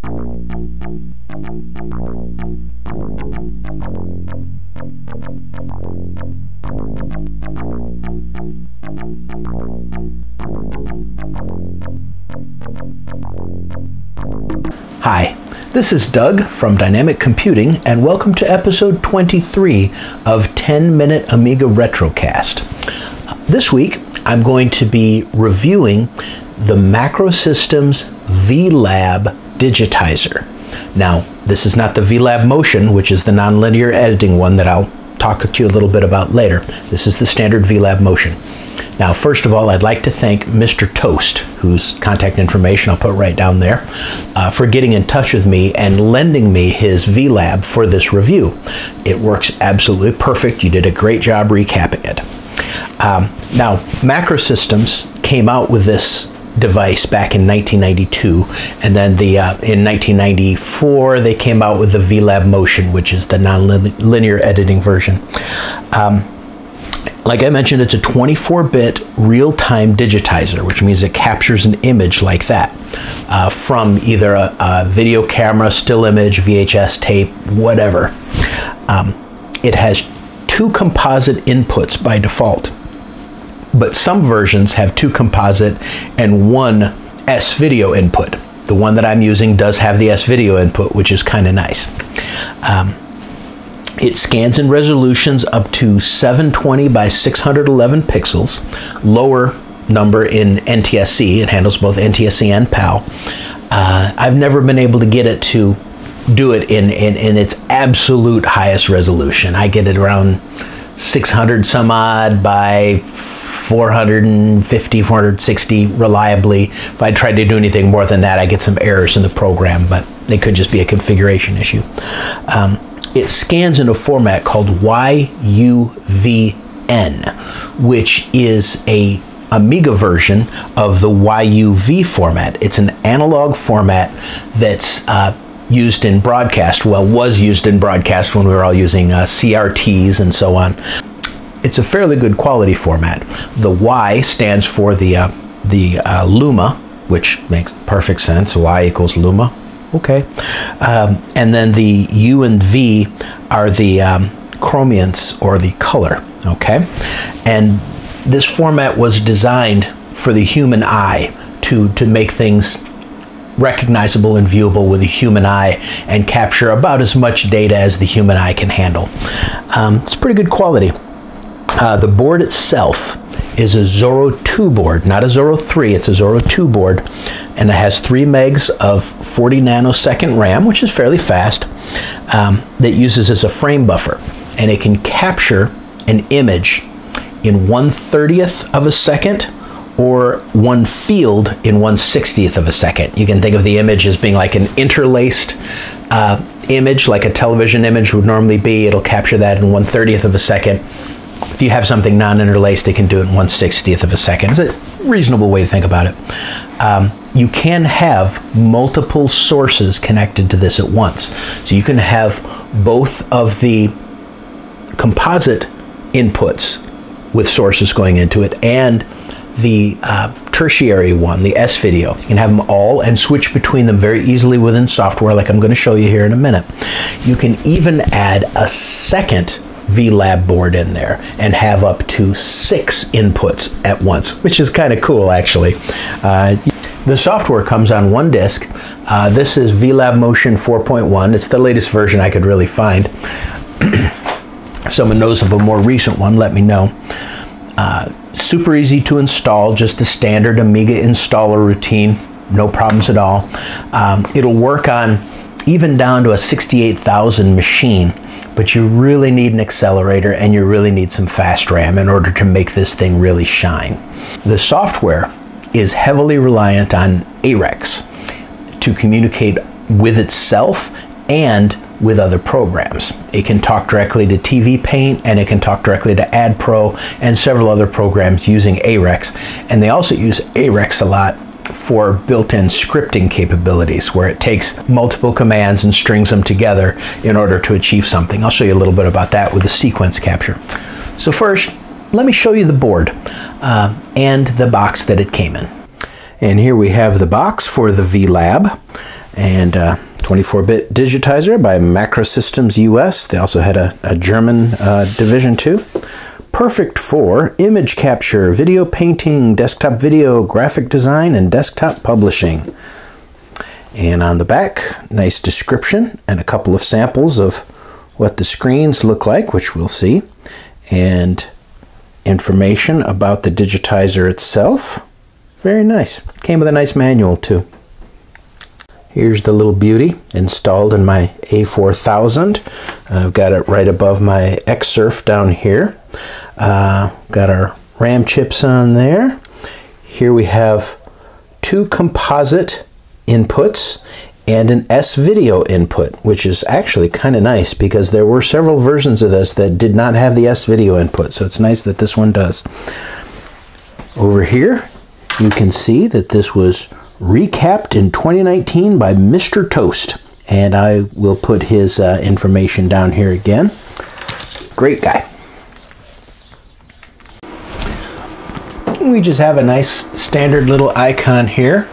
Hi, this is Doug from Dynamic Computing, and welcome to episode 23 of 10-Minute Amiga Retrocast. This week, I'm going to be reviewing the Macrosystems V-Lab Digitizer. Now, this is not the V-Lab Motion, which is the nonlinear editing one that I'll talk to you a little bit about later. This is the standard V-Lab Motion. Now, first of all, I'd like to thank Mr. Toast, whose contact information I'll put right down there, for getting in touch with me and lending me his V-Lab for this review. It works absolutely perfect. You did a great job recapping it. Now, Macrosystems came out with this device back in 1992, and then in 1994 they came out with the V-Lab Motion, which is the non-linear editing version. Like I mentioned, it's a 24-bit real-time digitizer, which means it captures an image like that from either a video camera, still image, VHS tape, whatever. It has two composite inputs by default, but some versions have two composite and one S-video input. The one that I'm using does have the S-video input, which is kind of nice. It scans in resolutions up to 720 by 611 pixels, lower number in NTSC. It handles both NTSC and PAL. I've never been able to get it to do it in its absolute highest resolution. I get it around 600 some odd by 450, 460 reliably. If I tried to do anything more than that, I get some errors in the program, but it could just be a configuration issue. It scans in a format called YUVN, which is a Amiga version of the YUV format. It's an analog format that's used in broadcast, well, was used in broadcast when we were all using CRTs and so on. It's a fairly good quality format. The Y stands for the Luma, which makes perfect sense. Y equals Luma. Okay. And then the U and V are the chromiance, or the color. Okay. And this format was designed for the human eye to make things recognizable and viewable with the human eye and capture about as much data as the human eye can handle. It's pretty good quality. The board itself is a Zorro II board, not a Zorro III, it's a Zorro II board, and it has 3 megs of 40 nanosecond RAM, which is fairly fast, that uses as a frame buffer, and it can capture an image in 1/30th of a second or one field in 1/60th of a second. You can think of the image as being like an interlaced image, like a television image would normally be. It'll capture that in 1/30th of a second. If you have something non-interlaced, it can do it in 1/60th of a second. It's a reasonable way to think about it. You can have multiple sources connected to this at once. So you can have both of the composite inputs with sources going into it and the tertiary one, the S-video. You can have them all and switch between them very easily within software, like I'm going to show you here in a minute. You can even add a second V-Lab board in there and have up to 6 inputs at once, which is kind of cool, actually. The software comes on one disk. This is V-Lab Motion 4.1. It's the latest version I could really find. If someone knows of a more recent one, let me know. Super easy to install, just a standard Amiga installer routine, no problems at all. It'll work on even down to a 68,000 machine, but you really need an accelerator and you really need some fast RAM in order to make this thing really shine. The software is heavily reliant on AREX to communicate with itself and with other programs. It can talk directly to TV Paint, and it can talk directly to AdPro and several other programs using AREX. And they also use AREX a lot for built-in scripting capabilities, where it takes multiple commands and strings them together in order to achieve something. I'll show you a little bit about that with the sequence capture. So first, let me show you the board and the box that it came in. And here we have the box for the V-Lab. And 24-bit digitizer by Macrosystems US. They also had a German division too. Perfect for image capture, video painting, desktop video, graphic design, and desktop publishing. And on the back, nice description and a couple of samples of what the screens look like, which we'll see, and information about the digitizer itself. Very nice. Came with a nice manual too. Here's the little beauty installed in my A4000. I've got it right above my Xsurf down here. Got our RAM chips on there. Here we have two composite inputs and an S-video input, which is actually kind of nice because there were several versions of this that did not have the S-video input, so it's nice that this one does. Over here, you can see that this was recapped in 2019 by Mr. Toast, and I will put his information down here again. Great guy. We just have a nice standard little icon here,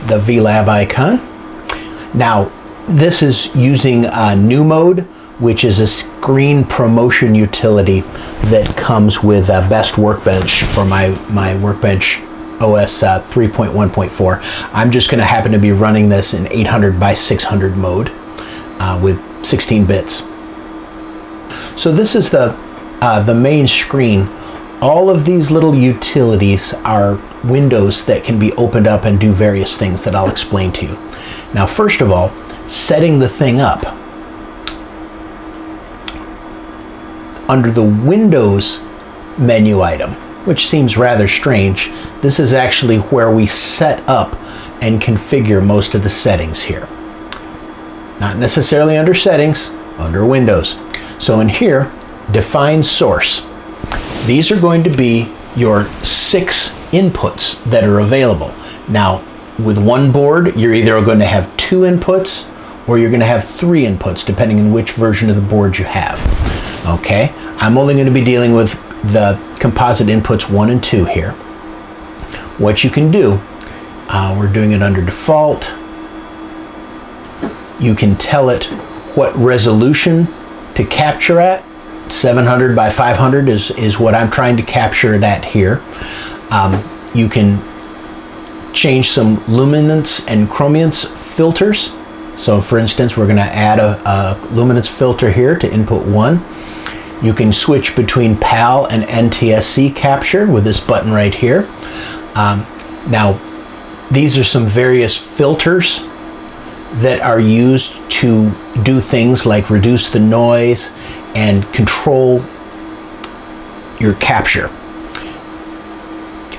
the V-Lab icon. Now, this is using New Mode, which is a screen promotion utility that comes with Best Workbench for my Workbench OS 3.1.4. I'm just going to happen to be running this in 800 by 600 mode with 16 bits. So this is the main screen. All of these little utilities are windows that can be opened up and do various things that I'll explain to you. Now, first of all, setting the thing up. Under the Windows menu item, which seems rather strange, this is actually where we set up and configure most of the settings here. Not necessarily under Settings, under Windows. So in here, Define Source. These are going to be your 6 inputs that are available. Now, with one board, you're either going to have 2 inputs or you're going to have 3 inputs, depending on which version of the board you have. Okay, I'm only going to be dealing with the composite inputs 1 and 2 here. What you can do, we're doing it under default. You can tell it what resolution to capture at. 700 by 500 is what I'm trying to capture it at here. You can change some luminance and chromiance filters. So for instance, we're going to add a luminance filter here to input 1. You can switch between PAL and NTSC capture with this button right here. Now, these are some various filters that are used to do things like reduce the noise and control your capture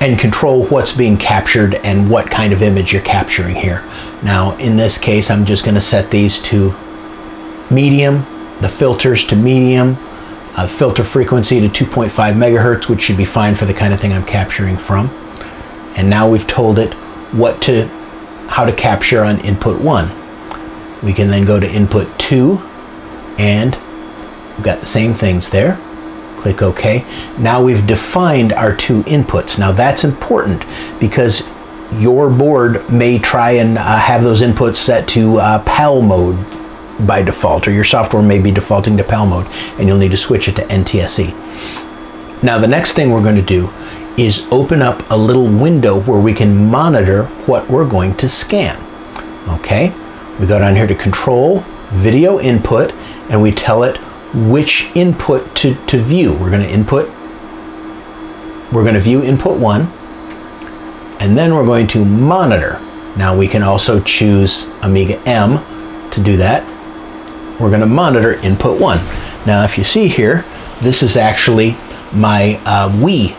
and control what's being captured and what kind of image you're capturing here. Now, in this case, I'm just going to set these to medium, the filters to medium, filter frequency to 2.5 megahertz, which should be fine for the kind of thing I'm capturing from. And now we've told it how to capture on input 1. We can then go to input 2, and we've got the same things there. Click OK. Now we've defined our 2 inputs. Now that's important because your board may try and have those inputs set to PAL mode by default, or your software may be defaulting to PAL mode, and you'll need to switch it to NTSC. Now the next thing we're going to do is open up a little window where we can monitor what we're going to scan. Okay, we go down here to Control, Video Input, and we tell it which input to view. We're going to view input 1, and then we're going to monitor. Now we can also choose Amiga M to do that. We're going to monitor input 1. Now if you see here, this is actually my Wii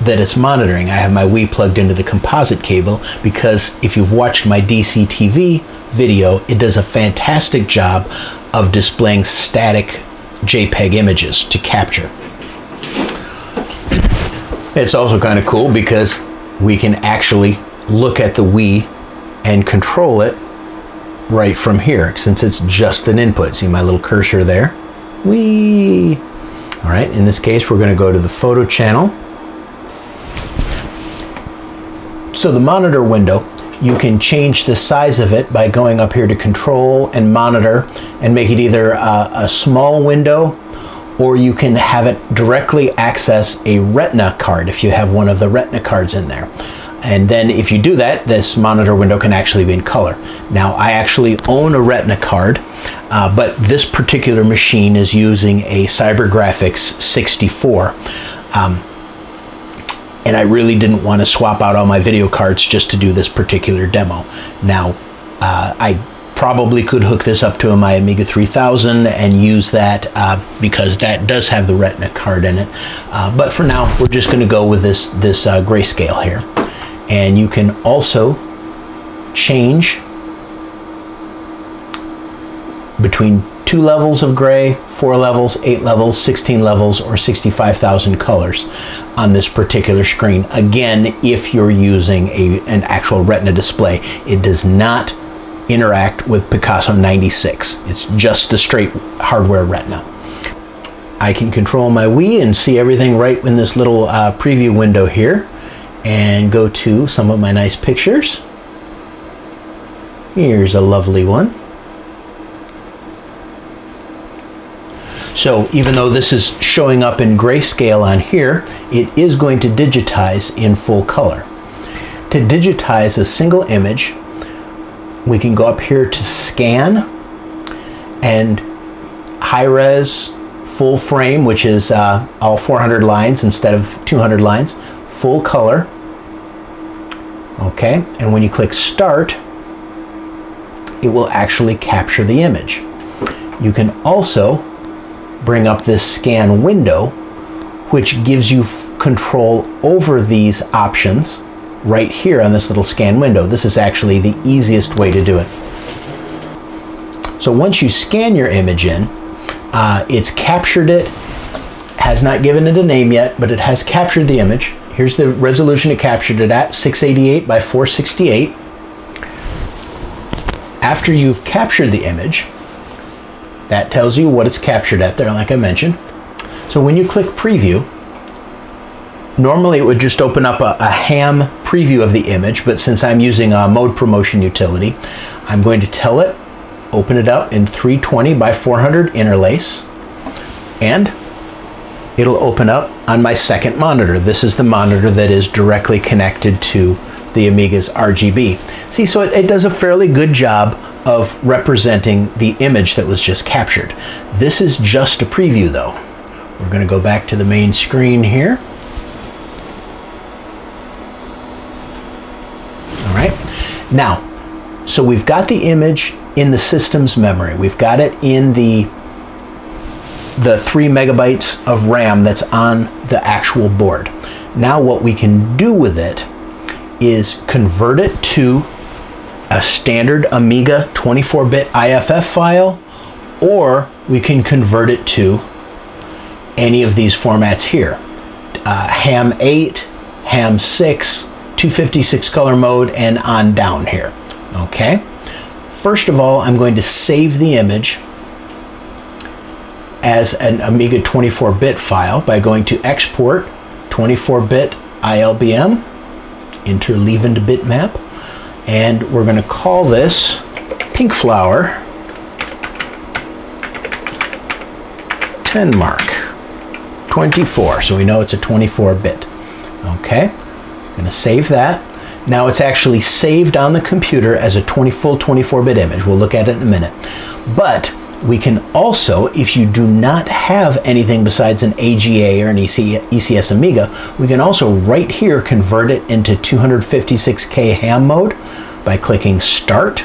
that it's monitoring. I have my Wii plugged into the composite cable because if you've watched my DC TV video, it does a fantastic job of displaying static JPEG images to capture. It's also kind of cool because we can actually look at the Wii and control it right from here, since it's just an input. See my little cursor there? Whee! All right, in this case, we're going to go to the photo channel. So the monitor window you can change the size of it by going up here to Control and Monitor and make it either a small window, or you can have it directly access a Retina card if you have one of the Retina cards in there. And then if you do that, this monitor window can actually be in color. Now, I actually own a Retina card, but this particular machine is using a CyberGrafx 64. And I really didn't want to swap out all my video cards just to do this particular demo. Now, I probably could hook this up to my Amiga 3000 and use that because that does have the Retina card in it. But for now, we're just going to go with this grayscale here. And you can also change between 2 levels of gray, 4 levels, 8 levels, 16 levels, or 65,000 colors on this particular screen. Again, if you're using an actual Retina display, it does not interact with Picasso 96. It's just a straight hardware Retina. I can control my Wii and see everything right in this little preview window here, and go to some of my nice pictures. Here's a lovely one. So even though this is showing up in grayscale on here, it is going to digitize in full color. To digitize a single image, we can go up here to Scan and High Res Full Frame, which is all 400 lines instead of 200 lines, full color. Okay, and when you click Start, it will actually capture the image. You can also bring up this scan window, which gives you control over these options right here on this little scan window. This is actually the easiest way to do it. So once you scan your image in, it's captured it, has not given it a name yet, but it has captured the image. Here's the resolution it captured it at, 688 by 468. After you've captured the image, that tells you what it's captured at there, like I mentioned. So when you click Preview, normally it would just open up a ham preview of the image, but since I'm using a mode promotion utility, I'm going to tell it, open it up in 320 by 400 interlace, and it'll open up on my second monitor. This is the monitor that is directly connected to the Amiga's RGB. See, so it does a fairly good job of representing the image that was just captured. This is just a preview though. We're going to go back to the main screen here. All right. Now, so we've got the image in the system's memory. We've got it in the 3 megabytes of RAM that's on the actual board. Now what we can do with it is convert it to a standard Amiga 24-bit IFF file, or we can convert it to any of these formats here. Ham 8, Ham 6, 256 color mode, and on down here. Okay. First of all, I'm going to save the image as an Amiga 24-bit file by going to Export 24-bit ILBM, interleave into bitmap, and we're going to call this Pink Flower 10 mark 24, so we know it's a 24-bit. Okay, I'm going to save that. Now it's actually saved on the computer as a full 24-bit image. We'll look at it in a minute. But we can also, if you do not have anything besides an AGA or an ECS Amiga, we can also right here convert it into 256K ham mode by clicking Start.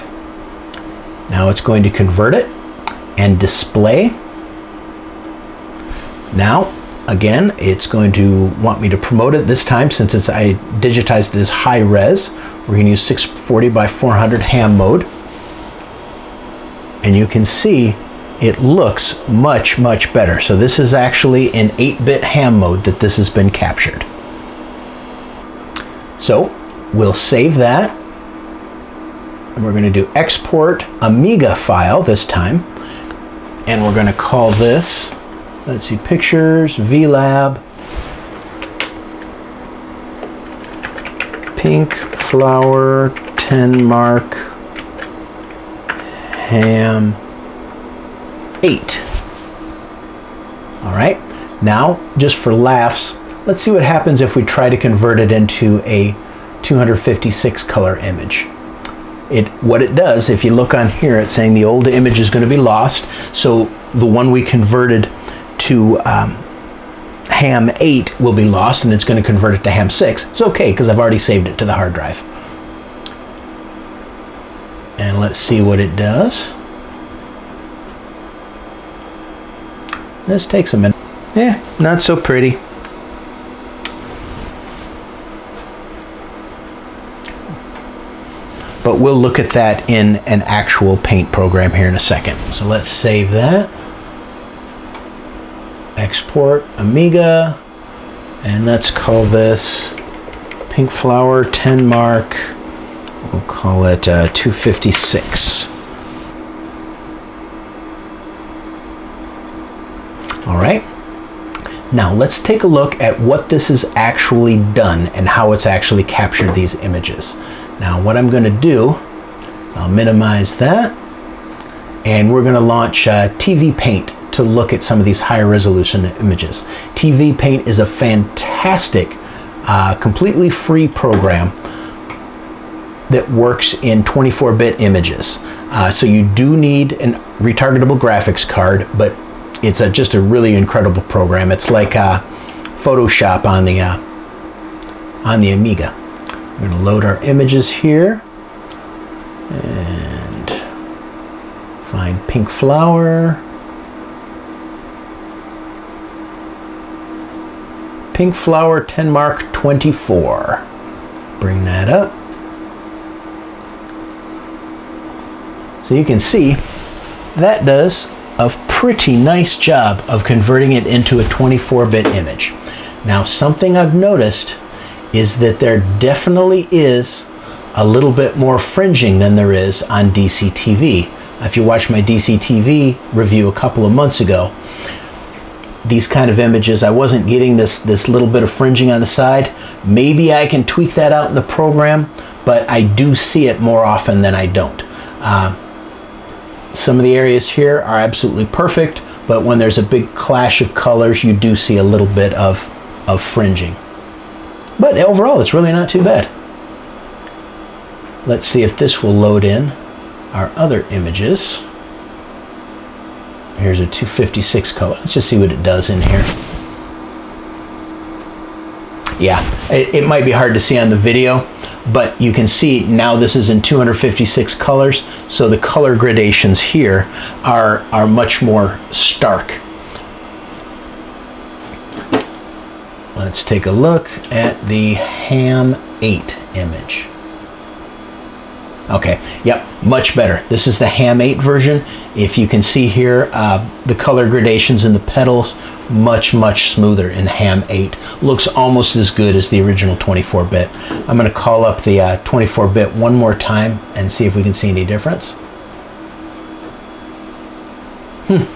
Now it's going to convert it and display. Now, again, it's going to want me to promote it this time since I digitized it as high res. We're going to use 640 by 400 ham mode. And you can see it looks much, much better. So this is actually in 8-bit ham mode that this has been captured. So we'll save that. And we're going to do Export Amiga file this time. And we're going to call this, let's see, Pictures, V-Lab, Pink Flower 10 10 mark ham 8. All right, now just for laughs, let's see what happens if we try to convert it into a 256 color image. What it does, if you look on here, it's saying the old image is going to be lost. So the one we converted to ham 8 will be lost, and it's going to convert it to ham 6. It's okay because I've already saved it to the hard drive. And let's see what it does. This takes a minute. Yeah, not so pretty. But we'll look at that in an actual paint program here in a second. So let's save that. Export Amiga. And let's call this Pink Flower 10 mark. We'll call it 256. All right. Now let's take a look at what this has actually done and how it's actually captured these images. Now what I'm going to do is I'll minimize that, and we're going to launch TV Paint to look at some of these higher resolution images. TV Paint is a fantastic, completely free program that works in 24-bit images. So you do need a retargetable graphics card, but it's just a really incredible program. It's like Photoshop on the Amiga. We're going to load our images here and find Pink Flower. Pink Flower 10 mark 24. Bring that up. So you can see that does a pretty nice job of converting it into a 24-bit image. Now something I've noticed is that there definitely is a little bit more fringing than there is on DCTV. If you watch my DCTV review a couple of months ago, these kind of images, I wasn't getting this little bit of fringing on the side. Maybe I can tweak that out in the program, but I do see it more often than I don't. Some of the areas here are absolutely perfect, but when there's a big clash of colors, you do see a little bit of fringing. But overall, it's really not too bad. Let's see if this will load in our other images. Here's a 256 color. Let's just see what it does in here. Yeah, it might be hard to see on the video, but you can see now this is in 256 colors, so the color gradations here are much more stark. Let's take a look at the ham 8 image. Okay, yep, much better. This is the ham 8 version. If you can see here, the color gradations in the petals, much smoother in ham 8. Looks almost as good as the original 24-bit. I'm going to call up the 24-bit one more time and see if we can see any difference.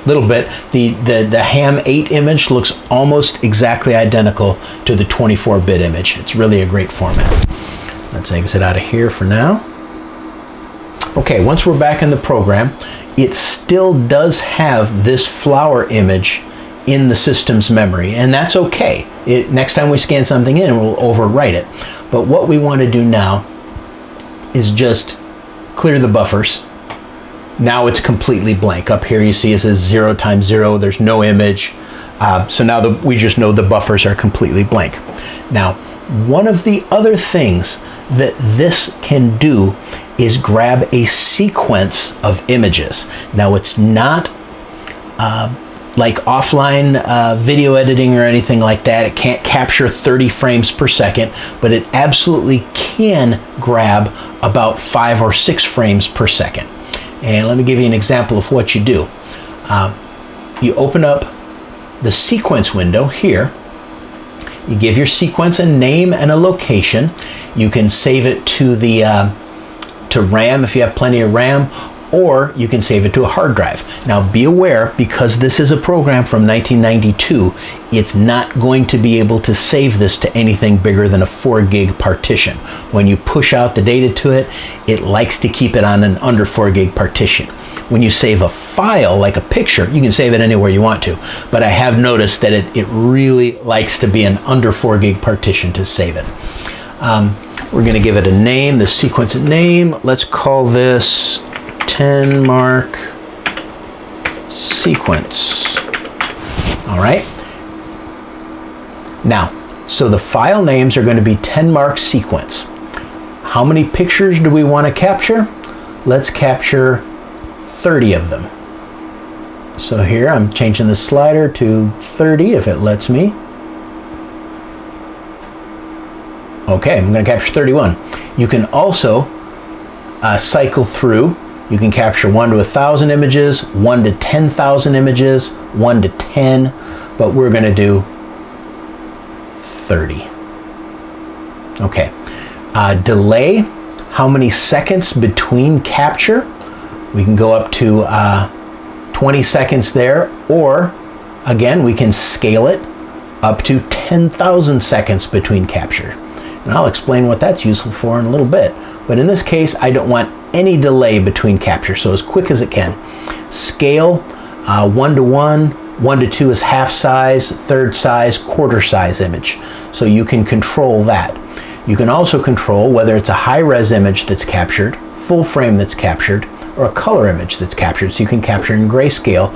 Little bit. The ham 8 image looks almost exactly identical to the 24-bit image. It's really a great format. Let's exit out of here for now. Okay, once we're back in the program, it still does have this flower image in the system's memory, and that's okay. Next time we scan something in, we'll overwrite it. But what we want to do now is just clear the buffers. Now it's completely blank. Up here you see it says 0 times 0. There's no image. So now we just know the buffers are completely blank. Now, one of the other things that this can do is grab a sequence of images. Now it's not like offline video editing or anything like that. It can't capture 30 frames per second, but it absolutely can grab about 5 or 6 frames per second. And let me give you an example of what you do. You open up the sequence window here. You give your sequence a name and a location. You can save it to the to RAM if you have plenty of RAM, or you can save it to a hard drive. Now be aware, because this is a program from 1992, it's not going to be able to save this to anything bigger than a 4 gig partition. When you push out the data to it, it likes to keep it on an under 4 gig partition. When you save a file, like a picture, you can save it anywhere you want to, but I have noticed that it really likes to be an under 4 gig partition to save it. We're going to give it a name, the sequence name. Let's call this 10 mark sequence. All right. Now, so the file names are going to be 10 mark sequence. How many pictures do we want to capture? Let's capture 30 of them. So here I'm changing the slider to 30 if it lets me. Okay, I'm going to capture 31. You can also cycle through. You can capture 1 to 1,000 images, 1 to 10,000 images, 1 to 10, but we're going to do 30. Okay. Delay, how many seconds between capture? We can go up to 20 seconds there, or again, we can scale it up to 10,000 seconds between capture. And I'll explain what that's useful for in a little bit. But in this case, I don't want any delay between capture, so as quick as it can. Scale, 1 to 1, 1 to 2 is half size, third size, quarter size image. So you can control that. You can also control whether it's a high-res image that's captured, full frame that's captured, or a color image that's captured. So you can capture in grayscale.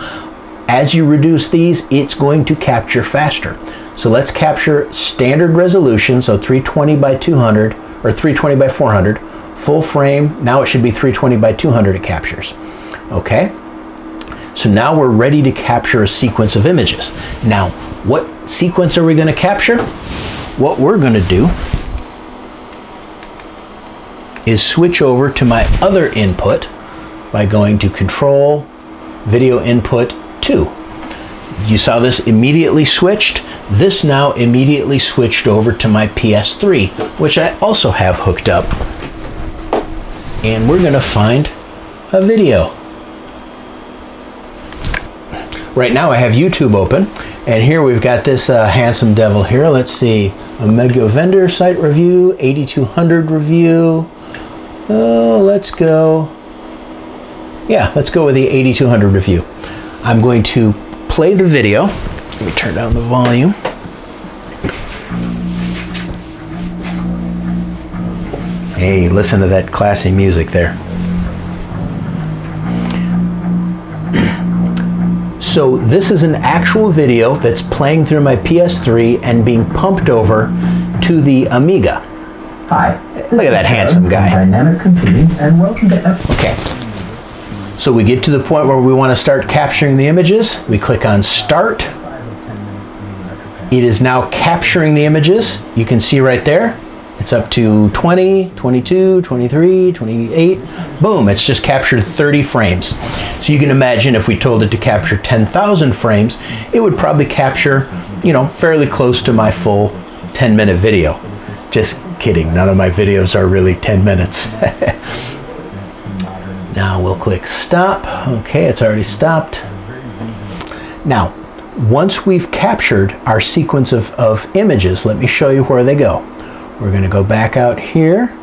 As you reduce these, it's going to capture faster. So let's capture standard resolution, so 320 by 200, or 320 by 400, full frame. Now it should be 320 by 200 it captures. Okay, so now we're ready to capture a sequence of images. Now, what sequence are we going to capture? What we're going to do is switch over to my other input by going to Control, Video Input 2. You saw this immediately switched. This now immediately switched over to my PS3, which I also have hooked up. And we're going to find a video. Right now I have YouTube open, and here we've got this handsome devil here. Let's see, Amiga vendor site review, 8200 review. Oh, let's go. Yeah, let's go with the 8200 review. I'm going to play the video. Let me turn down the volume. Hey, listen to that classy music there. So this is an actual video that's playing through my PS3 and being pumped over to the Amiga. Hi. Look at that handsome guy. Dynamic computing, and welcome to Okay. So we get to the point where we want to start capturing the images. We click on Start. It is now capturing the images. You can see right there. It's up to 20, 22, 23, 28. Boom, it's just captured 30 frames. So you can imagine if we told it to capture 10,000 frames, it would probably capture, you know, fairly close to my full 10-minute video. Just kidding, none of my videos are really 10 minutes. Now we'll click stop. Okay, it's already stopped. Now, once we've captured our sequence of images, let me show you where they go. We're going to go back out here.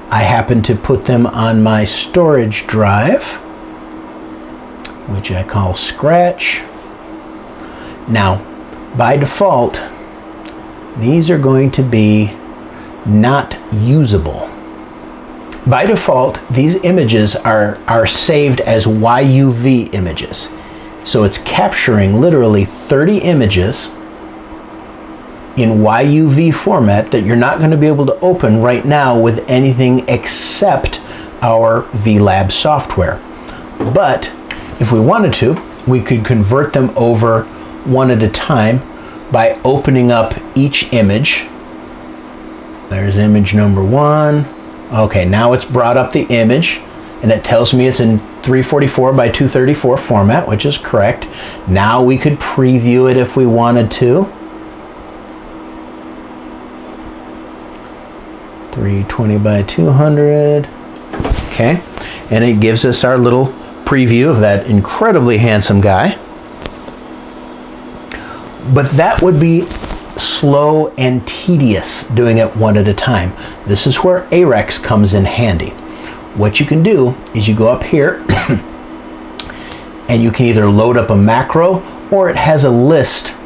I happen to put them on my storage drive, which I call Scratch. Now, by default, these are going to be not usable. By default, these images are saved as YUV images. So it's capturing literally 30 images in YUV format that you're not going to be able to open right now with anything except our V-Lab software. But if we wanted to, we could convert them over one at a time by opening up each image. There's image number 1. Okay, now it's brought up the image, and it tells me it's in 344 by 234 format, which is correct. Now we could preview it if we wanted to. 320 by 200. Okay, and it gives us our little preview of that incredibly handsome guy. But that would be slow and tedious doing it one at a time. This is where AREX comes in handy. What you can do is you go up here and you can either load up a macro, or it has a list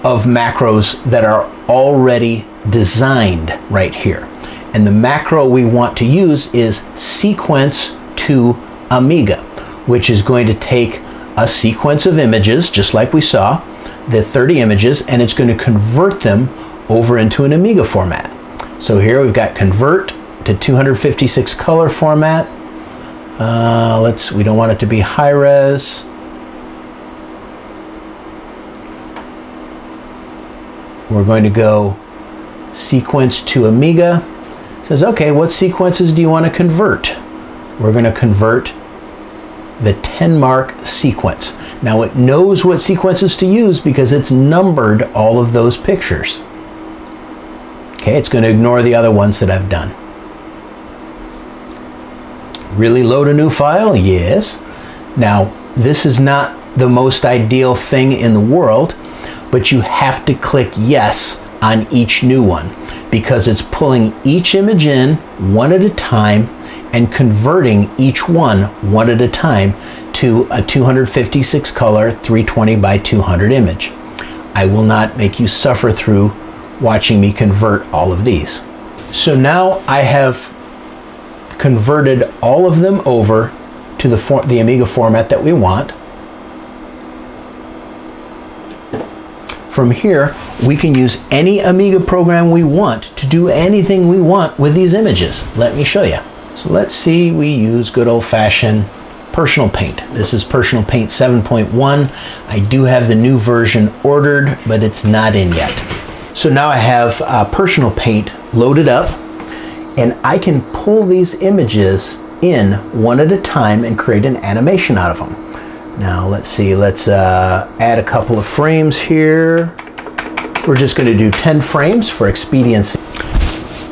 of macros that are already designed right here. And the macro we want to use is sequence to Amiga, which is going to take a sequence of images, just like we saw, the 30 images, and it's going to convert them over into an Amiga format. So here we've got convert to 256 color format. We don't want it to be high res. We're going to go sequence to Amiga. It says, okay, what sequences do you want to convert? We're going to convert the 10 mark sequence. Now it knows what sequences to use because it's numbered all of those pictures. Okay, it's going to ignore the other ones that I've done. Really load a new file? Yes. Now, this is not the most ideal thing in the world, but you have to click yes on each new one because it's pulling each image in one at a time and converting each one at a time to a 256 color 320 by 200 image. I will not make you suffer through watching me convert all of these. So now I have converted all of them over to the Amiga format that we want. From here, we can use any Amiga program we want to do anything we want with these images. Let me show you. So let's see, we use good old-fashioned Personal Paint. This is Personal Paint 7.1. I do have the new version ordered, but it's not in yet. So now I have Personal Paint loaded up, and I can pull these images in one at a time and create an animation out of them. Now let's see, let's add a couple of frames here. We're just going to do 10 frames for expediency.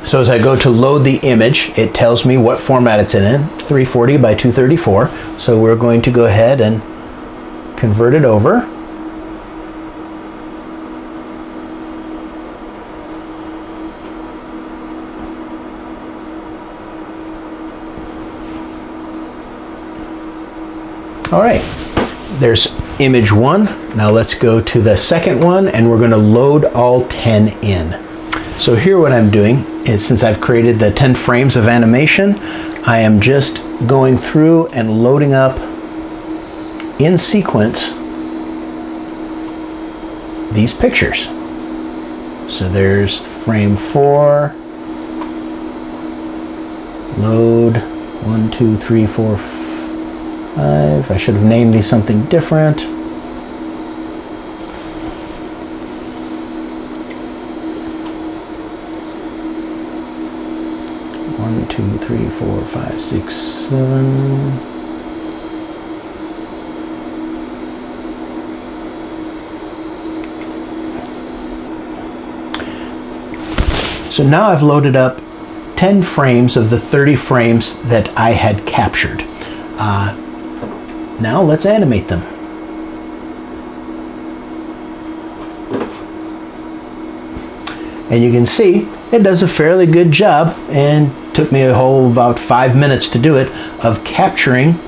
So as I go to load the image, it tells me what format it's in, 340 by 234. So we're going to go ahead and convert it over. All right, there's image one. Now let's go to the second one and we're going to load all 10 in. So here what I'm doing is, since I've created the 10 frames of animation, I am just going through and loading up in sequence these pictures. So there's frame 4, load 1, 2, 3, 4, 5. I should have named these something different. 1, 2, 3, 4, 5, 6, 7. So now I've loaded up 10 frames of the 30 frames that I had captured. Now let's animate them. And you can see it does a fairly good job, and took me a whole about 5 minutes to do it, of capturing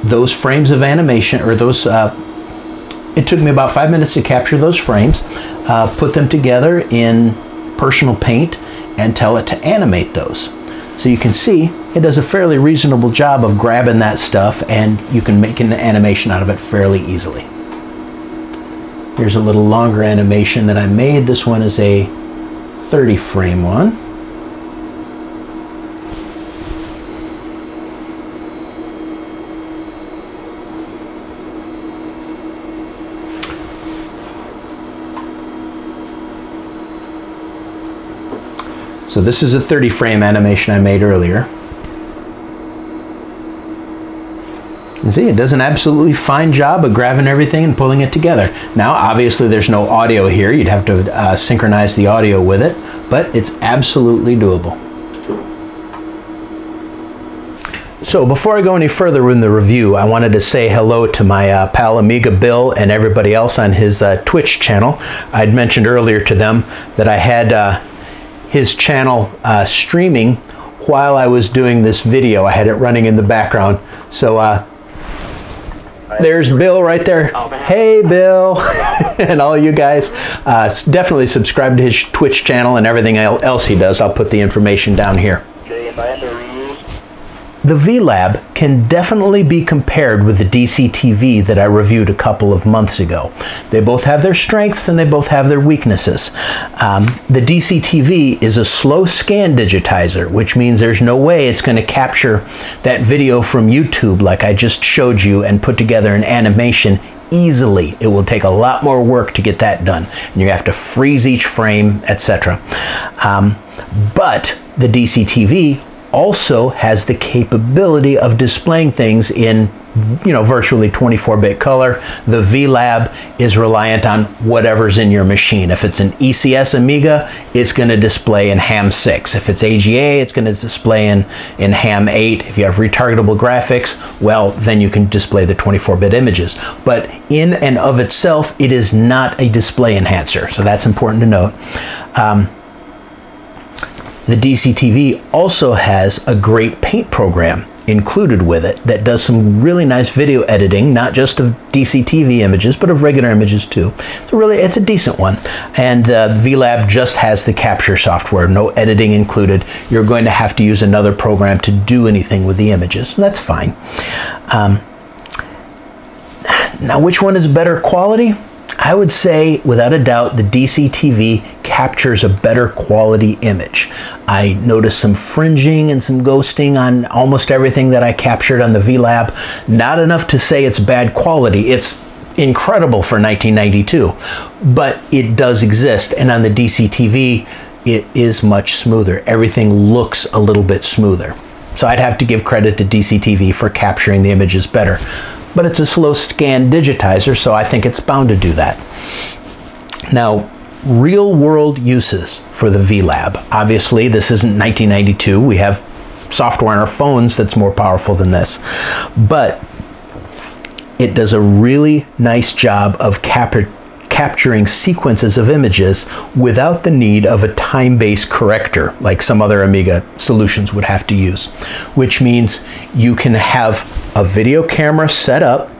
those frames of animation, or those, it took me about 5 minutes to capture those frames, put them together in Personal Paint, and tell it to animate those. So you can see it does a fairly reasonable job of grabbing that stuff, and you can make an animation out of it fairly easily. Here's a little longer animation that I made. This one is a 30 frame one. So this is a 30 frame animation I made earlier. You see, it does an absolutely fine job of grabbing everything and pulling it together. Now, obviously there's no audio here. You'd have to synchronize the audio with it, but it's absolutely doable. So before I go any further in the review, I wanted to say hello to my pal Amiga Bill and everybody else on his Twitch channel. I'd mentioned earlier to them that I had his channel streaming while I was doing this video. I had it running in the background. So there's Bill right there. Hey Bill. And all you guys, definitely subscribe to his Twitch channel and everything else he does. I'll put the information down here. The V-Lab can definitely be compared with the DC-TV that I reviewed a couple of months ago. They both have their strengths and they both have their weaknesses. The DC-TV is a slow scan digitizer, which means there's no way it's going to capture that video from YouTube like I just showed you and put together an animation easily. It will take a lot more work to get that done. And you have to freeze each frame, etc. But the DC-TV also has the capability of displaying things in, virtually 24-bit color. The V-Lab is reliant on whatever's in your machine. If it's an ECS Amiga, it's going to display in ham 6. If it's AGA, it's going to display in ham 8. If you have retargetable graphics, well, then you can display the 24-bit images. But in and of itself, it is not a display enhancer. So that's important to note. The DC-TV also has a great paint program included with it that does some really nice video editing, not just of DC-TV images, but of regular images too. So really, it's a decent one. And the V-Lab just has the capture software, no editing included. You're going to have to use another program to do anything with the images. That's fine. Now, which one is better quality? I would say, without a doubt, the DC-TV captures a better quality image. I noticed some fringing and some ghosting on almost everything that I captured on the V-Lab. Not enough to say it's bad quality. It's incredible for 1992, but it does exist. And on the DC-TV, it is much smoother. Everything looks a little bit smoother. So I'd have to give credit to DC-TV for capturing the images better. But it's a slow scan digitizer, so I think it's bound to do that. Now, real world uses for the V-Lab. Obviously, this isn't 1992. We have software on our phones that's more powerful than this. But it does a really nice job of capturing sequences of images without the need of a Time Base Corrector like some other Amiga solutions would have to use, which means you can have a video camera set up,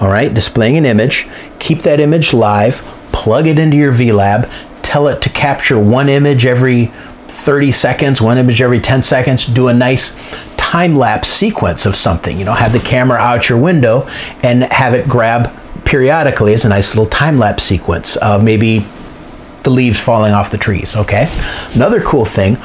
all right, displaying an image, keep that image live, plug it into your V-Lab, tell it to capture one image every 30 seconds, one image every 10 seconds, do a nice time-lapse sequence of something, have the camera out your window and have it grab periodically as a nice little time-lapse sequence of maybe the leaves falling off the trees, okay? Another cool thing,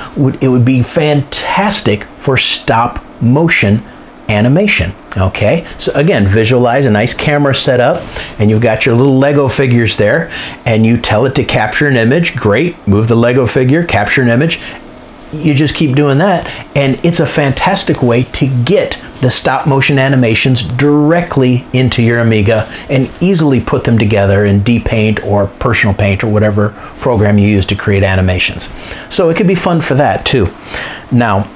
it would be fantastic for stop motion animation, okay? So again, visualize a nice camera set up and you've got your little Lego figures there and you tell it to capture an image, great, move the Lego figure, capture an image. You just keep doing that and it's a fantastic way to get the stop motion animations directly into your Amiga and easily put them together in DPaint or Personal Paint or whatever program you use to create animations. So it could be fun for that too. Now,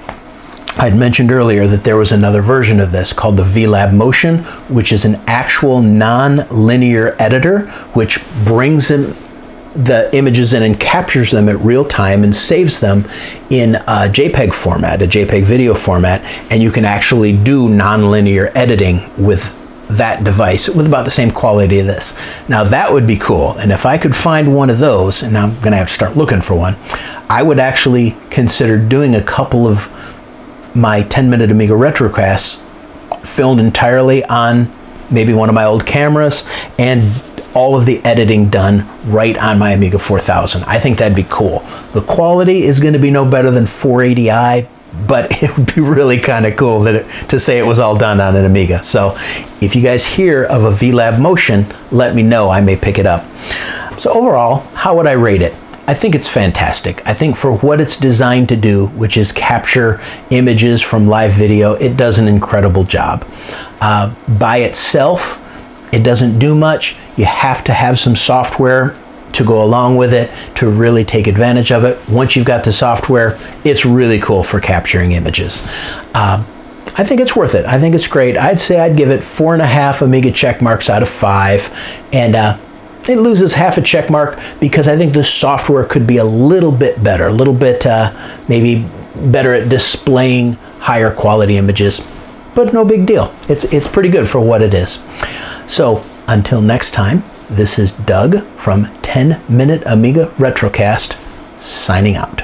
I'd mentioned earlier that there was another version of this called the V-Lab Motion, which is an actual non-linear editor, which brings in the images in and captures them at real time and saves them in a JPEG format, a JPEG video format, and you can actually do non-linear editing with that device with about the same quality as this. Now that would be cool, and if I could find one of those, and I'm gonna have to start looking for one, I would actually consider doing a couple of my 10-minute Amiga retrocasts filmed entirely on maybe one of my old cameras and all of the editing done right on my Amiga 4000. I think that'd be cool. The quality is going to be no better than 480i, but it would be really kind of cool to say it was all done on an Amiga. So if you guys hear of a V-Lab Motion, let me know. I may pick it up. So overall, how would I rate it? I think it's fantastic. I think for what it's designed to do, which is capture images from live video, it does an incredible job. By itself, it doesn't do much. You have to have some software to go along with it to really take advantage of it. Once you've got the software, it's really cool for capturing images. I think it's worth it. I think it's great. I'd say I'd give it 4.5 Amiga check marks out of 5, and it loses half a check mark because I think the software could be a little bit better, a little bit maybe better at displaying higher quality images, but no big deal. It's pretty good for what it is. So until next time, this is Doug from 10 Minute Amiga Retrocast signing out.